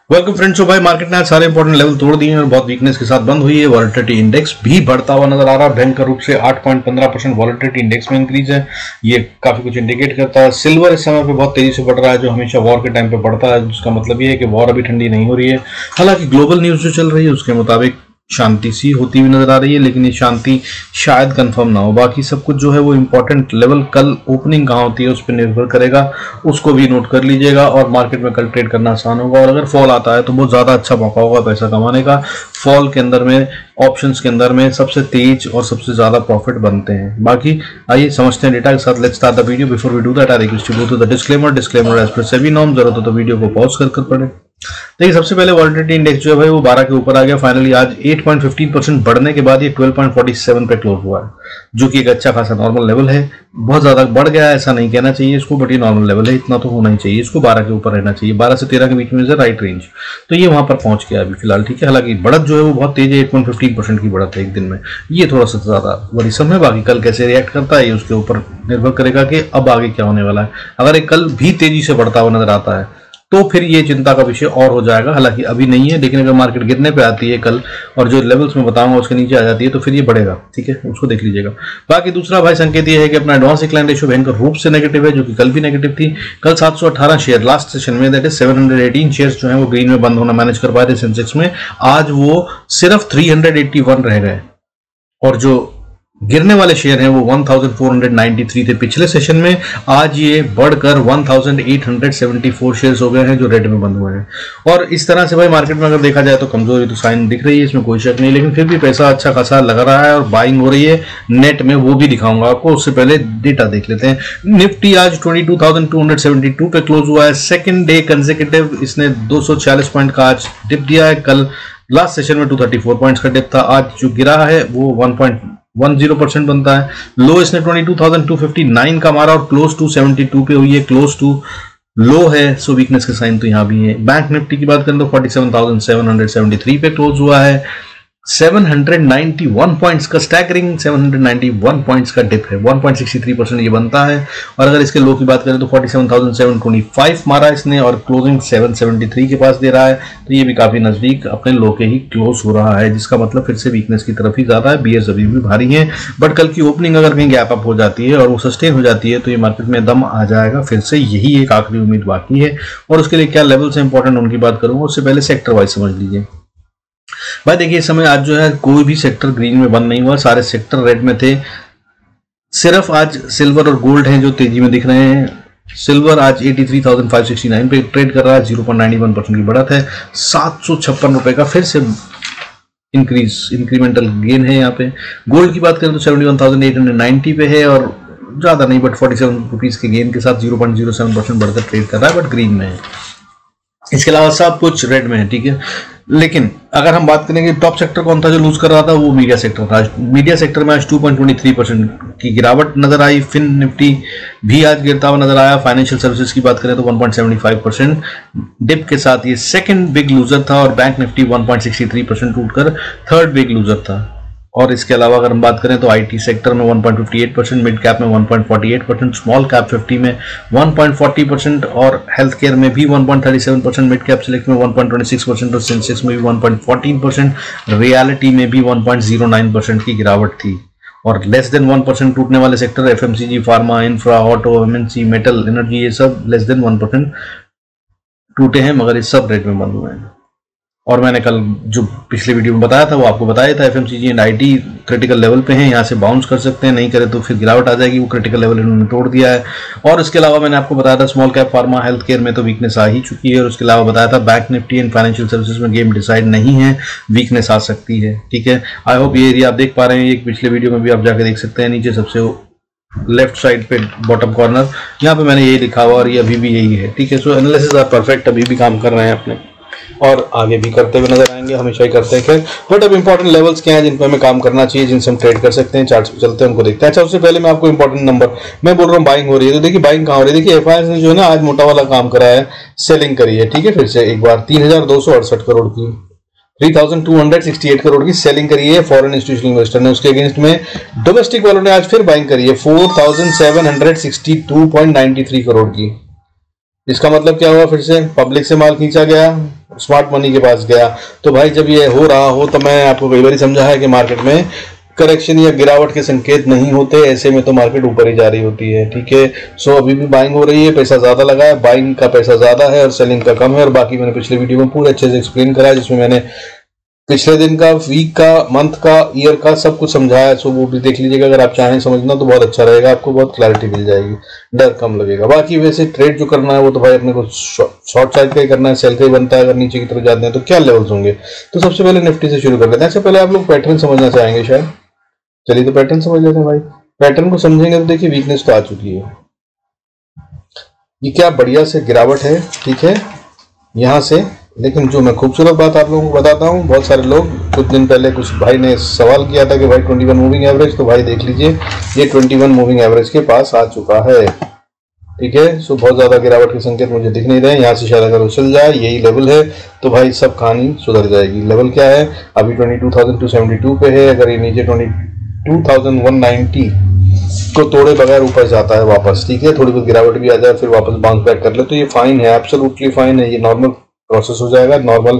Welcome friends. भाई market ने आज सारे इंपॉर्टेंट लेवल तोड़ दिए हैं और बहुत वीकनेस के साथ बंद हुई है। वॉलेटिलिटी इंडेक्स भी बढ़ता हुआ नजर आ रहा है भयंकर रूप से। 8.15% वॉलेटिलिटी इंडेक्स में इंक्रीज है, ये काफी कुछ इंडिकेट करता है। सिल्वर इस समय पे बहुत तेजी से बढ़ रहा है, जो हमेशा वॉर के टाइम पे बढ़ता है, जिसका मतलब ये है कि वॉर अभी ठंडी नहीं हो रही है। हालांकि ग्लोबल न्यूज जो चल रही है उसके मुताबिक शांति सी होती हुई नजर आ रही है, लेकिन ये शांति शायद कंफर्म ना हो। बाकी सब कुछ जो है वो इंपॉर्टेंट लेवल कल ओपनिंग कहाँ होती है उस पर निर्भर करेगा, उसको भी नोट कर लीजिएगा। और मार्केट में कल ट्रेड करना आसान होगा, और अगर फॉल आता है तो बहुत ज्यादा अच्छा मौका होगा पैसा कमाने का। फॉल के अंदर में ऑप्शंस के अंदर में सबसे तेज और सबसे ज्यादा प्रॉफिट बनते हैं। बाकी आइए समझते हैं डेटा के साथ। Let's start the video. Before we do that I request you go to the disclaimer as per SEBI norm. जरूरत हो तो वीडियो को पॉज कर पढ़े। देखिए सबसे पहले वॉलेटिलिटी इंडेक्स जो है भाई वो 12 के ऊपर आ गया फाइनली। आज 8.15% बढ़ने के बाद ये 12.47 पे क्लोज हुआ है, जो कि एक अच्छा खासा नॉर्मल लेवल है। बहुत ज्यादा बढ़ गया है ऐसा नहीं कहना चाहिए इसको, बट ये नॉर्मल लेवल है, इतना तो होना ही चाहिए। इसको 12 के ऊपर रहना चाहिए, 12 से 13 के बीच में राइट रेंज। तो ये वहां पर पहुंच गया अभी फिलहाल, ठीक है। हालांकि बढ़त जो है वो बहुत तेज है, 8.15% की बढ़त है एक दिन में। ये थोड़ा सा ज्यादा वरीसम है। बाकी कल कैसे रिएक्ट करता है ये उसके ऊपर निर्भर करेगा कि अब आगे क्या होने वाला है। अगर एक कल भी तेजी से बढ़ता हुआ नजर आता है तो फिर ये चिंता का विषय और हो जाएगा। हालांकि अभी नहीं है, लेकिन अगर मार्केट गिरने पे आती है कल और जो लेवल्स में बताऊंगा उसके नीचे आ जाती है तो फिर ये बढ़ेगा, ठीक है, उसको देख लीजिएगा। बाकी दूसरा भाई संकेत ये है कि अपना एडवांस डिक्लाइन रेशियो भयंकर रूप से नेगेटिव है, जो कि कल भी नेगेटिव थी। कल 718 शेयर लास्ट सेशन में, दैट इज 718 शेयर्स जो है वो ग्रीन में बंद होना मैनेज कर पाए थे सेंसेक्स में। आज वो सिर्फ 381 रह गए, और जो गिरने वाले शेयर हैं वो 1493 थे पिछले सेशन में। आज ये बढ़कर 1874 शेयर्स हो गए हैं जो रेड में बंद हुए हैं। और इस तरह से भाई मार्केट में अगर देखा जाए तो कमजोरी तो साइन दिख रही है, इसमें कोई शक नहीं, लेकिन फिर भी पैसा अच्छा खासा लग रहा है और बाइंग हो रही है नेट में, वो भी दिखाऊंगा आपको। उससे पहले डेटा देख लेते हैं। निफ्टी आज 22,272 पे क्लोज हुआ है। सेकेंड डे कंसेक्यूटिव इसने 246 पॉइंट का आज डिप दिया है। कल लास्ट सेशन में 234 पॉइंट्स का डिप था। आज जो गिरा है वो 1.10% बनता है। लो इसने 22,259 का मारा और क्लोज टू 72 पे हुई है, क्लोज टू लो है। सो वीकनेस के साइन तो यहां भी है। बैंक निफ्टी की बात करें तो 47,773 पे क्लोज हुआ है। 791 पॉइंट्स का स्टैगरिंग 791 पॉइंट्स का डिप है, 1.63% ये बनता है। और अगर इसके लो की बात करें तो 47,725 मारा इसने और क्लोजिंग 773 के पास दे रहा है, तो ये भी काफी नजदीक अपने लो के ही क्लोज हो रहा है, जिसका मतलब फिर से वीकनेस की तरफ ही ज्यादा है। बियर्स अभी भी भारी है, बट कल की ओपनिंग अगर कहीं गैप अप हो जाती है और वो सस्टेन हो जाती है तो ये मार्केट में दम आ जाएगा फिर से। यही एक आखिरी उम्मीद बाकी है, और उसके लिए क्या लेवल्स इंपॉर्टेंट उनकी बात करूंगा। उससे पहले सेक्टर वाइज समझ लीजिए भाई। देखिए इस समय आज जो है कोई भी सेक्टर ग्रीन में बंद नहीं हुआ, सारे सेक्टर रेड में थे। सिर्फ आज सिल्वर और गोल्ड हैं जो तेजी में दिख रहे हैं। सिल्वर आज 83,569 पे ट्रेड कर रहा है, 0.91% की बढ़त है। 756 रुपए का फिर से इंक्रीमेंटल गेन है यहाँ पे। गोल्ड की बात करें तो 71,890 पे है, और ज्यादा नहीं बट 47 रुपीज के गेन के साथ 0.07% बढ़कर ट्रेड कर रहा है, बट ग्रीन में है। इसके अलावा सब कुछ रेड में है, ठीक है। लेकिन अगर हम बात करेंगे टॉप सेक्टर कौन था जो लूज कर रहा था, वो मीडिया सेक्टर था। मीडिया सेक्टर में आज 2.23% की गिरावट नजर आई। फिन निफ्टी भी आज गिरता हुआ नजर आया। फाइनेंशियल सर्विसेज की बात करें तो 1.75% डिप के साथ ये सेकंड बिग लूजर था, और बैंक निफ्टी 1.63% टूटकर थर्ड बिग लूजर था। और इसके अलावा अगर हम बात करें तो आईटी सेक्टर में 1.58%, मिड कैप में 1.48%, स्मॉल कैप 50 में 1.40%, और हेल्थ केयर में भी 1.37%, मिड कैप सिलेक्ट में 1.26%, और सेंसेक्स में भी 1.14%, रियलिटी में भी 1.09% की गिरावट थी। और लेस देन 1% टूटने वाले sector FMCG, pharma, infra, auto, MNC, metal, energy, ये सब लेस देन 1% टूटे हैं, मगर ये सब रेट में बंद हुए हैं। और मैंने कल जो पिछले वीडियो में बताया था वो आपको बताया था, FMCG and IT critical level पे हैं, यहाँ से बाउंस कर सकते हैं, नहीं करे तो फिर गिरावट आ जाएगी। वो क्रिटिकल लेवल इन्होंने तोड़ दिया है। और इसके अलावा मैंने आपको बताया था small cap, pharma, health care में तो वीकनेस आ ही चुकी है। और उसके अलावा बताया था bank Nifty and financial services में गेम डिसाइड नहीं है, वीकनेस आ सकती है, ठीक है। आई होप ये एरिया आप देख पा रहे हैं। एक पिछले वीडियो में भी आप जाके देख सकते हैं, नीचे सबसे लेफ्ट साइड पे बॉटम कॉर्नर, यहाँ पे मैंने यही लिखा हुआ और ये अभी भी यही है, ठीक है। सो एनालिसिस आर परफेक्ट, अभी भी काम कर रहे हैं अपने, और आगे भी करते हुए नजर आएंगे, हमेशा ही करते हैं। खैर बट अब इंपॉर्टेंट लेवल्स क्या हैं जिन पर हमें काम करना चाहिए, जिनसे हम ट्रेड कर सकते हैं, चार्ट्स पे चलते हैं उनको देखते हैं। अच्छा उससे पहले मैं आपको इंपॉर्टेंट नंबर, मैं बोल रहा हूँ बाइंग हो रही है, तो देखिए बाइंग कहाँ हो रही है। देखिए एफआईएस ने जो है ना आज मोटा वाला काम करा है, सेलिंग करी है, ठीक है। फिर से एक बार 3,268 करोड़ की, 3,268 करोड़ की सेलिंग करी है फॉरेन इंस्टीट्यूशनल इन्वेस्टर ने। उसके अगेंस्ट में डोमेस्टिक वालों ने आज फिर बाइंग करी है 4,762.93 करोड़ की। इसका मतलब क्या हुआ, फिर से पब्लिक से माल खींचा गया, स्मार्ट मनी के पास गया। तो भाई जब ये हो रहा हो, तो मैं आपको कई बार समझा है कि मार्केट में करेक्शन या गिरावट के संकेत नहीं होते, ऐसे में तो मार्केट ऊपर ही जा रही होती है। ठीक है, सो अभी भी बाइंग हो रही है, पैसा ज्यादा लगा है, बाइंग का पैसा ज्यादा है और सेलिंग का कम है। और बाकी मैंने पिछले वीडियो में पूरे अच्छे से एक्सप्लेन करा है, जिसमें मैंने पिछले दिन का, वीक का, मंथ का, ईयर का सब कुछ समझाया। सो वो भी देख लीजिएगा, अगर आप चाहें समझना तो बहुत अच्छा रहेगा, आपको बहुत क्लैरिटी मिल जाएगी, डर कम लगेगा। बाकी वैसे ट्रेड जो करना है वो तो भाई अपने को शॉर्ट साइड का ही करना है, सेल का ही बनता है। अगर नीचे की तरफ जाते हैं तो क्या लेवल्स होंगे, तो सबसे पहले निफ्टी से शुरू कर लेते हैं। इससे पहले आप लोग पैटर्न समझना चाहेंगे शायद, चलिए तो पैटर्न समझ लेते हैं भाई। पैटर्न को समझेंगे तो देखिए वीकनेस तो आ चुकी है, ये क्या बढ़िया से गिरावट है। ठीक है, यहां से, लेकिन जो मैं खूबसूरत बात आप लोगों को बताता हूं, बहुत सारे लोग कुछ दिन पहले कुछ भाई ने सवाल किया था कि भाई 21 मूविंग एवरेज, तो भाई देख लीजिए ये 21 मूविंग एवरेज के पास आ चुका है। ठीक है, सो बहुत ज्यादा गिरावट के संकेत मुझे दिख नहीं रहे। यहाँ से शायद अगर उछल जाए, यही लेवल है, तो भाई सब कहानी सुधर जाएगी। लेवल क्या है, अभी 22,272 पे है। अगर ये नीचे 22,190 को तोड़े बगैर ऊपर जाता है वापस, ठीक है, थोड़ी बहुत गिरावट भी आ जाए, फिर वापस बाउंस बैक कर ले, तो ये फाइन है, एब्सोल्युटली फाइन है। ये नॉर्मल प्रोसेस हो जाएगा, नॉर्मल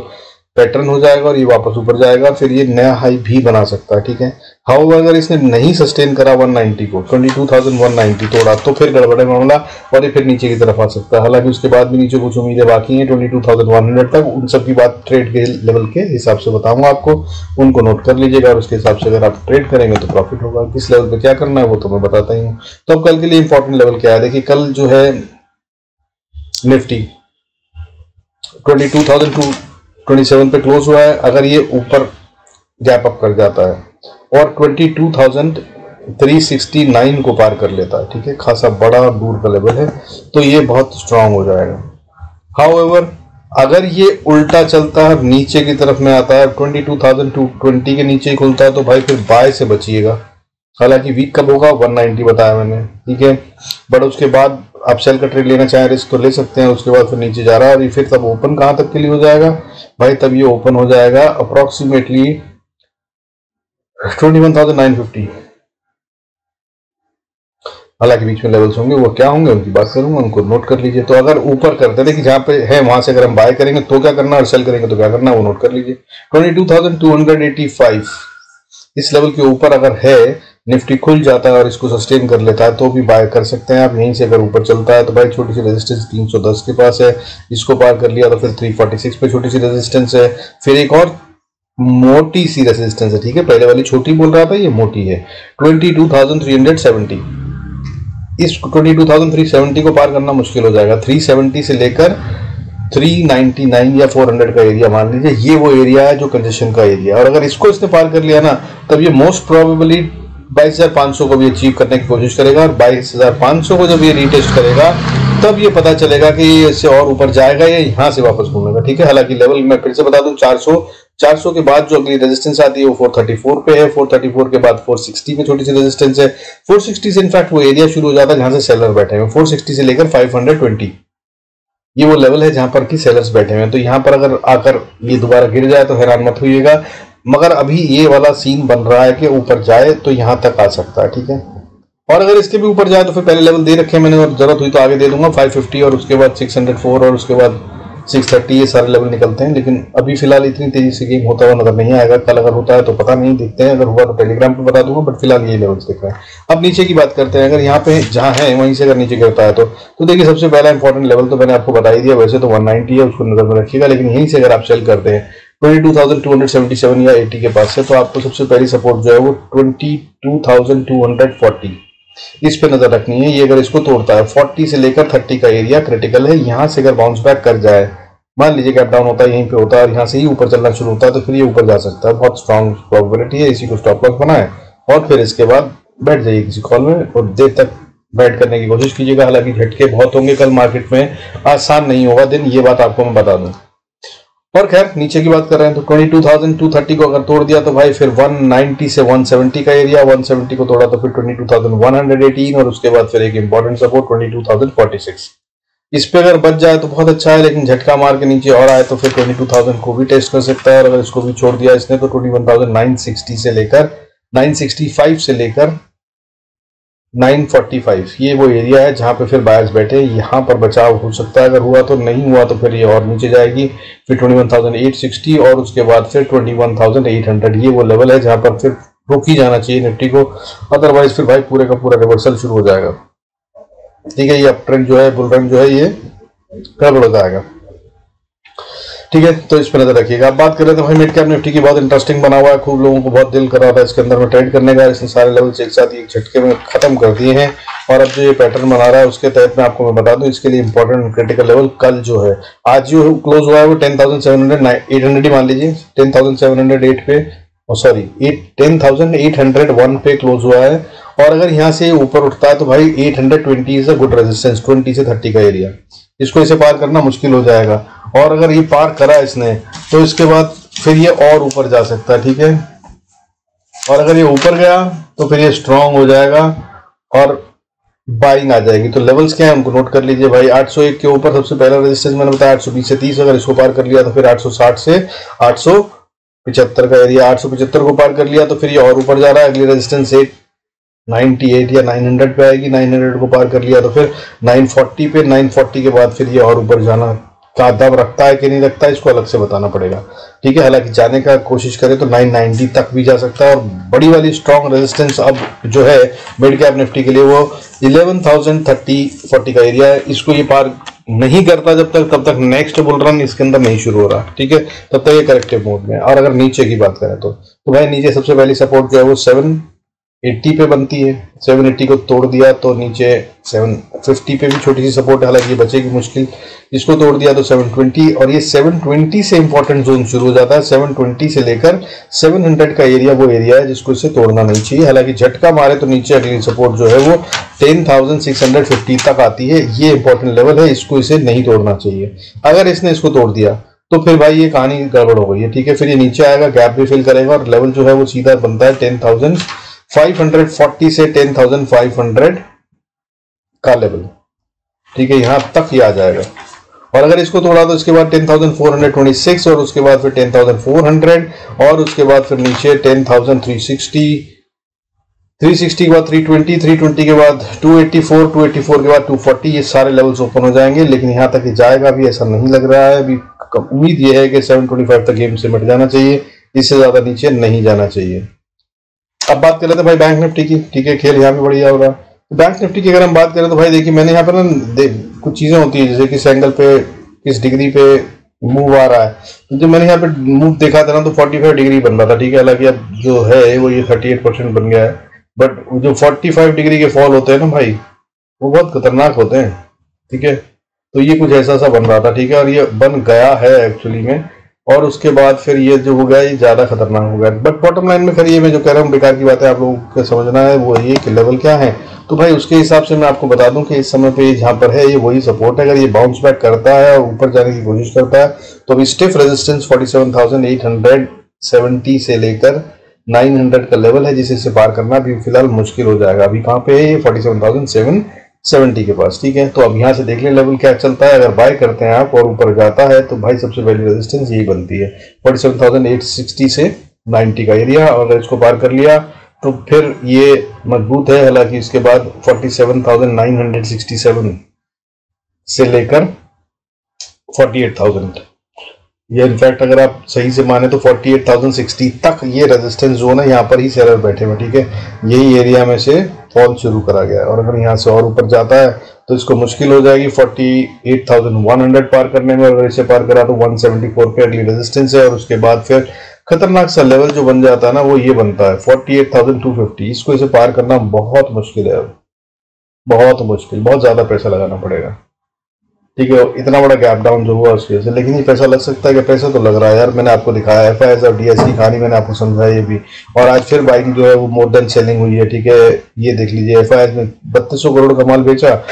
पैटर्न हो जाएगा और ये वापस ऊपर जाएगा, फिर ये नया हाई भी बना सकता है। ठीक है, हाउ अगर इसने नहीं सस्टेन करा 190 को, 22,190 तोड़ा, तो फिर गड़बड़े मामला और ये फिर नीचे की तरफ आ सकता है। हालांकि उसके बाद भी नीचे कुछ उम्मीदें बाकी हैं 22,100 तक, उन सब की बात ट्रेड के लेवल के हिसाब से बताऊंगा आपको, उनको नोट कर लीजिएगा और उसके हिसाब से अगर आप ट्रेड करेंगे तो प्रॉफिट होगा। किस लेवल पे क्या करना है वो तो मैं बताता ही हूँ। तो अब कल के लिए इंपॉर्टेंट लेवल क्या है, देखिए कल जो है निफ्टी 22,227 पे क्लोज हुआ है। अगर ये ऊपर गैप अप कर जाता है और 22,369 को पार कर लेता है, ठीक है, खासा बड़ा दूर का लेवल है, तो ये बहुत स्ट्रांग हो जाएगा। हाउएवर अगर ये उल्टा चलता है, नीचे की तरफ में आता है, 22,220 के नीचे ही खुलता है, तो भाई फिर बाय से बचिएगा। हालांकि वीक कब होगा 190 बताया मैंने, ठीक है, बट उसके बाद आप सेल का ट्रेड लेना चाहें रिस्क तो ले सकते हैं। उसके बाद फिर नीचे जा रहा है और ये फिर तब ओपन कहां तक के लिए हो जाएगा भाई, तब ये ओपन हो जाएगा अप्रोक्सीमेटली 21,950। हालांकि बीच में लेवल्स होंगे, वो क्या होंगे उनकी बात करूंगा, उनको नोट कर लीजिए। तो अगर ऊपर करते थे कि जहां पे है वहां से अगर हम बाय करेंगे तो क्या करना और सेल करेंगे तो क्या करना, वो नोट कर लीजिए। 22,285 इस लेवल के ऊपर अगर है, निफ्टी खुल जाता है और इसको सस्टेन कर लेता है तो भी बाय कर सकते हैं आप। यहीं से अगर ऊपर चलता है तो भाई छोटी सी रेजिस्टेंस 310 के पास है, इसको पार कर लिया तो फिर 346 पे छोटी सी रेजिस्टेंस है, फिर एक और मोटी सी रेजिस्टेंस है। ठीक है, पहले वाली छोटी बोल रहा था, ये मोटी है 22,370। इस 22,370 को पार करना मुश्किल हो जाएगा। 370 से लेकर 399 या 400 का एरिया मान लीजिए, ये वो एरिया है जो कंजेशन का एरिया है। और अगर इसको इसने पार कर लिया ना, तब ये मोस्ट प्रोबेबली 22,500 को भी अचीव करने की कोशिश करेगा और 22,500 को जब ये रीटेस्ट करेगा तब ये पता चलेगा कि ये इससे और ऊपर जाएगा या यहाँ से वापस घूमेगा। ठीक है, हालांकि लेवल मैं फिर से बता दूं 400 के बाद जो अगली रेजिस्टेंस आती है वो 434 पे है, 434 के बाद 460 पे छोटी सी रेजिस्टेंस है, 460 से इनफैक्ट वो एरिया शुरू हो जाता है जहां से सेलर बैठे हैं, 460 से लेकर 520 ये वो लेवल है जहां पर कि सेलर्स बैठे हुए हैं। तो यहां पर अगर आकर ये दोबारा गिर जाए तो हैरान मत होइएगा, मगर अभी ये वाला सीन बन रहा है कि ऊपर जाए तो यहां तक आ सकता है। ठीक है, और अगर इसके भी ऊपर जाए तो फिर पहले लेवल दे रखे मैंने और जरूरत हुई तो आगे दे दूंगा 550 और उसके बाद 604 और उसके बाद 630, ये सारे लेवल निकलते हैं। लेकिन अभी फिलहाल इतनी तेजी से गेम होता हुआ नजर नहीं आएगा। कल अगर होता है तो पता नहीं, देखते हैं, अगर हुआ तो टेलीग्राम पे बता दूंगा, बट फिलहाल ये लेवल्स दिख रहे हैं। अब नीचे की बात करते हैं, अगर यहाँ पे जहां है वहीं से अगर नीचे गिरता है तो देखिए सबसे पहला इंपॉर्टेंट लेवल तो मैंने आपको बता ही दिया, वैसे तो 190 है, उसको नजर में रखिएगा। लेकिन यहीं से अगर आप सेल करते हैं 22,277 या 80 के पास से, तो आपको सबसे पहली सपोर्ट जो है वो 22,240 इस पे नजर रखनी है। ये अगर इसको तोड़ता है 40 से लेकर 30 का एरिया क्रिटिकल है। यहां से अगर बाउंस बैक कर जाए, मान लीजिए गैप डाउन होता है यहीं पे होता है और यहाँ से ही ऊपर चलना शुरू होता है, तो फिर ये ऊपर जा सकता है, बहुत स्ट्रांग प्रोबेबिलिटी है। इसी को स्टॉप लॉस बनाए और फिर इसके बाद बैठ जाइए किसी कॉल में और देर तक बैठ करने की कोशिश कीजिएगा। हालांकि झटके बहुत होंगे कल मार्केट में, आसान नहीं होगा दिन, ये बात आपको मैं बता दूं। और खैर नीचे की बात कर रहे हैं तो 22,230 को अगर तोड़ दिया तो भाई फिर 190 से 170 का एरिया, 170 को तोड़ा तो फिर 22,118 और उसके बाद फिर एक इंपॉर्टेंट सपोर्ट 22,046। इस पे अगर बच जाए तो बहुत अच्छा है, लेकिन झटका मार के नीचे और आए तो फिर 22,000 को भी टेस्ट कर सकता है। और अगर इसको भी छोड़ दिया इसने तो 21,960 से लेकर 965 से लेकर 945 ये वो एरिया है जहां पे फिर बायर्स बैठे, यहाँ पर बचाव हो सकता है, अगर हुआ तो, नहीं हुआ तो फिर ये और नीचे जाएगी, फिर 21,860 और उसके बाद फिर 21,800 ये वो लेवल है जहां पर फिर रोकी जाना चाहिए निफ्टी को, अदरवाइज फिर भाई पूरे का पूरा रिवर्सल शुरू हो जाएगा। ठीक है, ये अप ट्रेंड जो है, बुल रन जो है, ये गड़बड़ हो जाएगा। ठीक है, तो इस पर नजर रखिएगा। अब बात करें तो भाई मिड कैप निफ्टी की बहुत इंटरेस्टिंग बना हुआ है, खूब लोगों को बहुत दिल कर रहा था इसके अंदर में ट्रेड करने का, इसने सारे लेवल्स एक साथ एक झटके में खत्म कर दिए हैं और अब जो ये पैटर्न बना रहा है उसके तहत मैं आपको मैं बता दूं इसके लिए इंपॉर्टेंट क्रिटिकल लेवल कल जो है, आज जो क्लोज हुआ है वो 10,700 ही मान लीजिए, 10,708 पे, सॉरी 10,801 पे क्लोज हुआ है और अगर यहाँ से ऊपर उठता है तो भाई 820 इज अ गुड रेजिस्टेंस, 20 से 30 का एरिया, इसको इसे पार करना मुश्किल हो जाएगा और अगर ये पार करा इसने तो इसके बाद फिर ये और ऊपर जा सकता है। ठीक है, और अगर ये ऊपर गया तो फिर ये स्ट्रांग हो जाएगा और बाइंग आ जाएगी। तो लेवल्स क्या है उनको नोट कर लीजिए भाई। 801 के ऊपर सबसे पहला रेजिस्टेंस मैंने बताया 820 से 30, अगर इसको पार कर लिया तो फिर 860 से 875 का एरिया, 875 को पार कर लिया तो फिर ये और ऊपर जा रहा है, अगली रेजिस्टेंस 898 या 900 पे आएगी, 900 को पार कर लिया तो फिर 940 पे, 940 के बाद फिर ये और ऊपर जाना का दम रखता है कि नहीं रखता है इसको अलग से बताना पड़ेगा। ठीक है, हालांकि जाने का कोशिश करें तो 990 तक भी जा सकता है और बड़ी वाली स्ट्रॉन्ग रेजिस्टेंस अब जो है मिड कैप निफ्टी के लिए वो 11,030-40 का एरिया है, इसको ये पार नहीं करता जब तक, तब तक नेक्स्ट बुल रन इसके अंदर नहीं शुरू हो रहा। ठीक है, तब तक ये करेक्टिव मोड में। और अगर नीचे की बात करें तो भाई नीचे सबसे पहली सपोर्ट जो है वो 780 पे बनती है, 780 को तोड़ दिया तो नीचे 750 पे भी छोटी सी सपोर्ट है, हालांकि ये बचेगी मुश्किल, इसको तोड़ दिया तो 720 और ये 720 से इंपॉर्टेंट जोन शुरू हो जाता है, 720 से लेकर 700 का एरिया वो एरिया है जिसको इसे तोड़ना नहीं चाहिए। हालांकि झटका मारे तो नीचे अगली सपोर्ट जो है वो 10,650 तक आती है, ये इंपॉर्टेंट लेवल है, इसको इसे नहीं तोड़ना चाहिए। अगर इसने इसको तोड़ दिया तो फिर भाई ये कहानी गड़बड़ हो गई है। ठीक है, फिर ये नीचे आएगा, गैप भी फिल करेगा और लेवल जो है वो सीधा बनता है 10,540 से 10,500 का लेवल। ठीक है, यहां तक ही आ जाएगा और अगर इसको तोड़ा तो इसके बाद 10,426 और उसके बाद फिर 10,400 और उसके बाद फिर नीचे 10,360, 360 के बाद 320, 320 के बाद 284, 284 के बाद 240, ये सारे लेवल्स ओपन हो जाएंगे। लेकिन यहां तक जाएगा भी ऐसा नहीं लग रहा है, अभी उम्मीद यह है कि 725 तक गेम से मिट जाना चाहिए, इससे ज्यादा नीचे नहीं जाना चाहिए। अब बात कर रहे थे भाई बैंक निफ्टी की। ठीक है, खेल यहाँ भी बढ़िया हो रहा है। तो बैंक निफ्टी की अगर हम बात करें तो भाई देखिए मैंने यहाँ पर ना कुछ चीजें होती है जैसे किस एंगल पे किस डिग्री पे मूव आ रहा है, तो जो मैंने यहाँ पे मूव देखा था ना तो 45 डिग्री बन रहा था। ठीक है, हालांकि अब जो है वो ये 38% बन गया है, बट जो 45 डिग्री के फॉल होते हैं ना भाई वो बहुत खतरनाक होते हैं। ठीक है, तो ये कुछ ऐसा सा बन रहा था। ठीक है, और ये बन गया है एक्चुअली में, और उसके बाद फिर ये जो हो गया ये ज्यादा खतरनाक हो गया। बट बॉटम लाइन में फिर ये मैं जो कह रहा हूँ बेकार की बात है, आप लोगों को समझना है वो ये कि लेवल क्या है। तो भाई उसके हिसाब से मैं आपको बता दूं कि इस समय पे जहां पर है ये वही सपोर्ट है। अगर ये बाउंस बैक करता है और ऊपर जाने की कोशिश करता है तो अभी स्टिफ रेजिस्टेंस 47,870 से लेकर 900 का लेवल है जिसे इसे पार करना भी फिलहाल मुश्किल हो जाएगा। अभी कहाँ पे है ये 47,770 के पास। ठीक है, तो अब यहाँ से देख लें लेवल क्या चलता है। अगर बाय करते हैं आप और ऊपर जाता है तो भाई सबसे पहली रेजिस्टेंस यही बनती है 47,860 से 90 का एरिया, और अगर इसको पार कर लिया तो फिर ये मजबूत है। हालांकि इसके बाद 47,967 से लेकर 48,000, ये इनफैक्ट अगर आप सही से माने तो 48,060 तक ये रेजिस्टेंस जोन है, यहाँ पर ही सेलर बैठे हुए। ठीक है, यही एरिया में से फॉल शुरू करा गया है और अगर यहाँ से और ऊपर जाता है तो इसको मुश्किल हो जाएगी 48,100 पार करने में। अगर इसे पार करा तो 174 पे अगली रेजिस्टेंस है और उसके बाद फिर खतरनाक सा लेवल जो बन जाता है ना वो ये बनता है 48,250। इसको इसे पार करना बहुत मुश्किल है, बहुत मुश्किल, बहुत ज्यादा पैसा लगाना पड़ेगा। ठीक है, इतना बड़ा गैप डाउन जो हुआ उसकी वजह से, लेकिन ये पैसा लग सकता है कि पैसा तो लग रहा है यार। मैंने आपको दिखाया FIS और DIS की कहानी मैंने आपको समझाया ये भी, और आज फिर बाइंग जो है वो मोर देन सेलिंग हुई है। ठीक है, ये देख लीजिए FIS ने 3200 करोड़ का माल बेचा,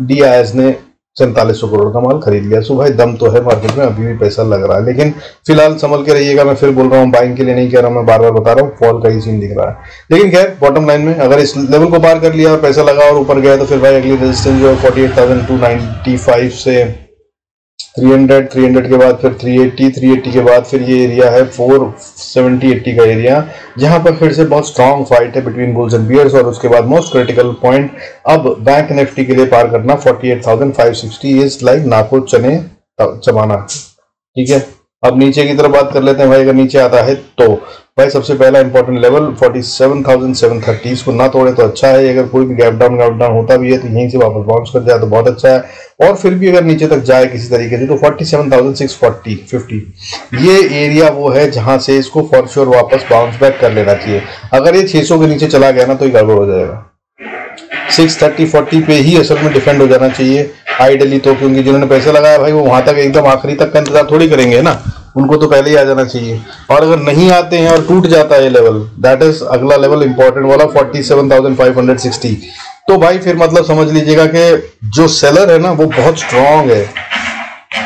DIS ने 4700 करोड़ का माल खरीद लिया। सो भाई दम तो है मार्केट में, अभी भी पैसा लग रहा है, लेकिन फिलहाल संभल के रहिएगा। मैं फिर बोल रहा हूँ बाइंग के लिए नहीं कह रहा हूँ, मैं बार बार बता रहा हूँ, फॉल का ही सीन दिख रहा है। लेकिन खैर बॉटम लाइन में अगर इस लेवल को पार कर लिया और पैसा लगा और ऊपर गया तो फिर भाई अगली रेजिस्टेंस जो है 48,295 से 300 के बाद फिर 380 के बाद फिर ये एरिया है 470-80 का एरिया, जहां पर फिर से बहुत स्ट्रॉन्ग फाइट है बिटवीन बुल्स एंड बियर्स। और उसके बाद मोस्ट क्रिटिकल पॉइंट अब बैंक निफ्टी के लिए पार करना 48,560 इज लाइक नाको चने चबाना। ठीक है, अब नीचे की तरफ बात कर लेते हैं भाई। अगर नीचे आता है तो भाई सबसे पहला इंपॉर्टेंट लेवल 47,730, इसको ना तोड़े तो अच्छा है। अगर कोई भी गैप डाउन होता भी है तो यहीं से वापस बाउंस कर जाए तो बहुत अच्छा है। और फिर भी अगर नीचे तक जाए किसी तरीके से तो 47,640 ये एरिया वो है जहां से इसको फॉर श्योर वापस बाउंस बैक कर लेना चाहिए। अगर ये 600 के नीचे चला गया ना तो ये गड़बड़ हो जाएगा। 630-40 पे ही असल में डिफेंड हो जाना चाहिए आइडियली तो, क्योंकि जिन्होंने पैसे लगाया भाई वो वहां तक एकदम आखिरी तक का इंतजार थोड़ी करेंगे ना, उनको तो पहले ही आ जाना चाहिए। और अगर नहीं आते हैं और टूट जाता है ये लेवल, दैट इज अगला लेवल इंपॉर्टेंट वाला 47,560, तो भाई फिर मतलब समझ लीजिएगा कि जो सेलर है ना वो बहुत स्ट्रांग है।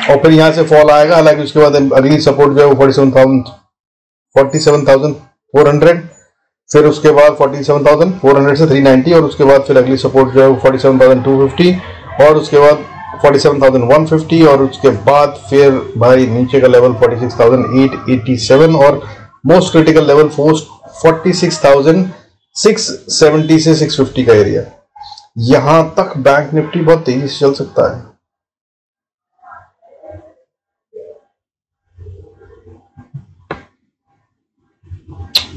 और फिर यहां से फॉल आएगा, हालांकि उसके बाद अगली सपोर्ट जो है वो 47,400, फिर उसके बाद 47,400 से 390, और उसके बाद फिर अगली सपोर्ट जो है वो 47,250, और उसके बाद 47,150, और उसके बाद फिर भाई नीचे का लेवल 46,887, और मोस्ट क्रिटिकल लेवल 46,670 से 650 का एरिया। यहां तक बैंक निफ्टी बहुत तेजी से चल सकता है।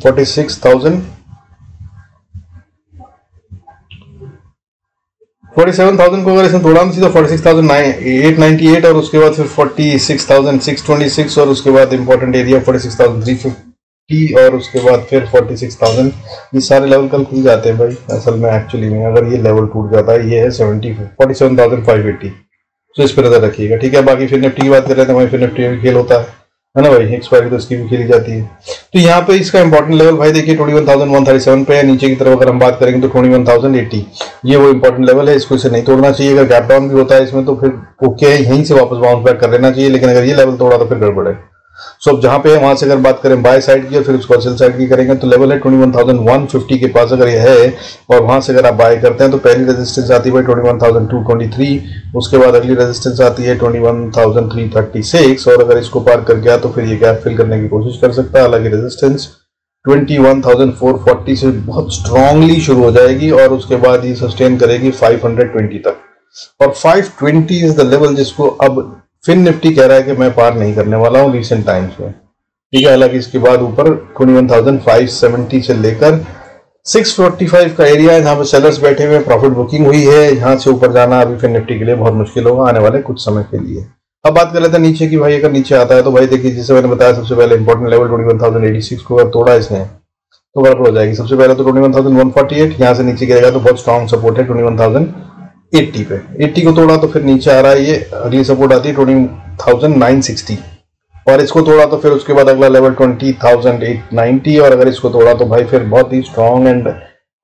$47,000 को अगर इसने तोड़ा तो सीधा 46,898, और उसके बाद फिर 46,626, और उसके बाद इंपॉर्टेंट एरिया 46,350, और उसके बाद फिर 46,000। ये सारे लेवल कल खुल जाते हैं भाई असल में। एक्चुअली में अगर ये लेवल टूट जाता है, ये है 47,580, तो इस पर नजर रखिएगा। ठीक है, बाकी फिर निफ्टी की बात कर रहे थे भाई, फिर निफ्टी में खेल होता है ना भाई, एक्सपायरी तो इसकी भी खेली जाती है। तो यहाँ पे इसका इंपॉर्टेंट लेवल भाई देखिए 21,137 पे है। नीचे की तरफ अगर हम बात करेंगे तो 21,080, ये वो इंपॉर्टेंट लेवल है, इसको इसे नहीं तोड़ना चाहिए। अगर गैप डाउन भी होता है इसमें तो फिर ओके है, यहीं से वापस बाउंस बैक कर लेना चाहिए, लेकिन अगर ये लेवल तोड़ा तो फिर गड़बड़ है। सो अब जहां पे है वहां से अगर बात करें बाय साइड की और फिर उसको सेल साइड की करेंगे तो लेवल है 21,150 के पास अगर ये है, और वहां से अगर आप बाय करते हैं तो पहली रेजिस्टेंस आती है 21,223, उसके बाद अगली रेजिस्टेंस आती है 21,336, और अगर इसको पार कर गया तो फिर ये गैप फिल करने की कोशिश कर सकता है। हालांकि रेजिस्टेंस 21,440 से बहुत स्ट्रांगली शुरू हो जाएगी और उसके बाद ये सस्टेन करेगी 520 तक, और 520 इज द लेवल जिसको अब फिन निफ्टी कह रहा है कि मैं पार नहीं करने वाला हूं रिसेंट टाइम्स में। ठीक है, हालांकि इसके बाद ऊपर 21,570 से लेकर 645 का एरिया है जहां पे सेलर्स बैठे हुए, प्रॉफिट बुकिंग हुई है। यहां से ऊपर जाना अभी फिन निफ्टी के लिए बहुत मुश्किल होगा आने वाले कुछ समय के लिए। अब बात कर लेते हैं नीचे की भाई। अगर नीचे आता है तो भाई देखिए, जैसे मैंने बताया सबसे पहले इंपॉर्टेंट लेवल 21,086 को अगर तोड़ा इसने तो गड़बड़ हो जाएगी। सबसे पहले तो 21,148, यहां से नीचे गिरेगा तो बहुत स्ट्रॉन्ग सपोर्ट है 21,080 पे। 80 को तोड़ा तो फिर नीचे आ रहा है, ये अगली सपोर्ट आती है 20,960, और इसको तोड़ा तो फिर उसके बाद अगला लेवल 20,890, और अगर इसको तोड़ा तो भाई फिर बहुत ही स्ट्रॉन्ग एंड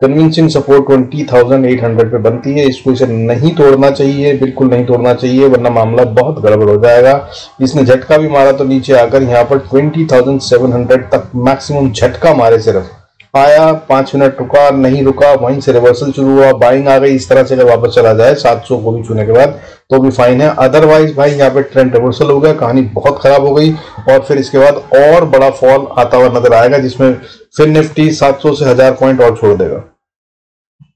कन्विंसिंग सपोर्ट 20,800 पे बनती है। इसको इसे नहीं तोड़ना चाहिए, बिल्कुल नहीं तोड़ना चाहिए, वरना मामला बहुत गड़बड़ हो जाएगा। इसने झटका भी मारा तो नीचे आकर यहाँ पर 20,700 तक मैक्सिमम झटका मारे, सिर्फ आया 5 मिनट रुका, नहीं रुका, वहीं से रिवर्सल शुरू हुआ, बाइंग आ गई। इस तरह से अगर वापस चला जाए 700 को भी छूने के बाद तो भी फाइन है। अदरवाइज भाई यहाँ पे ट्रेंड रिवर्सल हो गया, कहानी बहुत खराब हो गई, और फिर इसके बाद और बड़ा फॉल आता हुआ नजर आएगा जिसमें फिर निफ्टी 700 से 1000 पॉइंट और छोड़ देगा।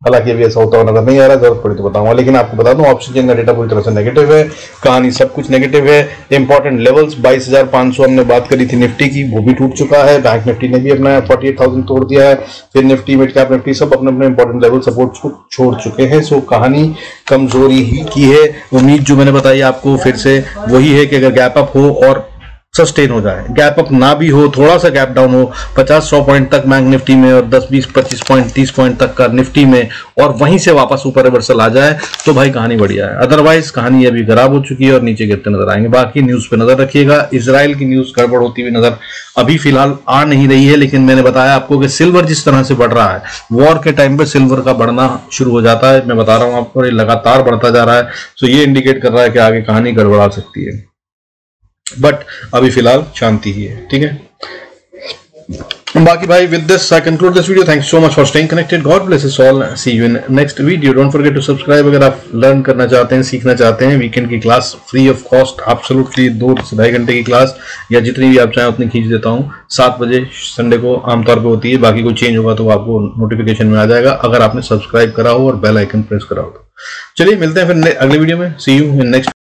हालांकि अभी ऐसा होता हुआ नजर नहीं आ रहा, जरूरत पड़ी तो बताऊंगा। लेकिन आपको बता दूं ऑप्शन चेन का डेटा पूरी तरह से नेगेटिव है, कहानी सब कुछ नेगेटिव है। इंपॉर्टेंट लेवल्स 22,500 हमने बात करी थी निफ्टी की, वो भी टूट चुका है। बैंक निफ्टी ने भी अपना 48,000 तोड़ दिया है। फिर निफ्टी, मिड कैप निफ्टी सब अपने अपने इंपॉर्टेंट लेवल सपोर्ट को छोड़ चुके हैं। सो कहानी कमजोरी ही की है। उम्मीद जो मैंने बताई आपको फिर से वही है कि अगर गैप अप हो और सस्टेन हो जाए, गैप अप ना भी हो, थोड़ा सा गैप डाउन हो 50-100 पॉइंट तक बैंक निफ्टी में और 10-20-25 पॉइंट 30 पॉइंट तक का निफ्टी में, और वहीं से वापस ऊपर रिवर्सल आ जाए तो भाई कहानी बढ़िया है। अदरवाइज कहानी अभी खराब हो चुकी है और नीचे गिरते नजर आएंगे। बाकी न्यूज पे नजर रखिएगा। इजराइल की न्यूज गड़बड़ होती हुई नजर अभी फिलहाल आ नहीं रही है, लेकिन मैंने बताया आपको कि सिल्वर जिस तरह से बढ़ रहा है, वॉर के टाइम पे सिल्वर का बढ़ना शुरू हो जाता है। मैं बता रहा हूं आपको, लगातार बढ़ता जा रहा है। तो ये इंडिकेट कर रहा है कि आगे कहानी गड़बड़ा सकती है, बट अभी फिलहाल शांति ही है। ठीक है। बाकी भाई with this I conclude this video. Thanks so much for staying connected. God bless us all. See you in next video. Don't forget to subscribe अगर आप लर्न करना चाहते हैं, सीखना चाहते हैं. वीकेंड की class free of cost, absolutely 2 से 2.5 घंटे की क्लास या जितनी भी आप चाहें उतनी खींच देता हूँ. 7 बजे संडे को आमतौर पे होती है. बाकी कोई चेंज होगा तो आपको नोटिफिकेशन में आ जाएगा अगर आपने सब्सक्राइब करा हो और बेल आइकन प्रेस करा हो. चलिए मिलते हैं फिर अगले वीडियो में. सी यू इन नेक्स्ट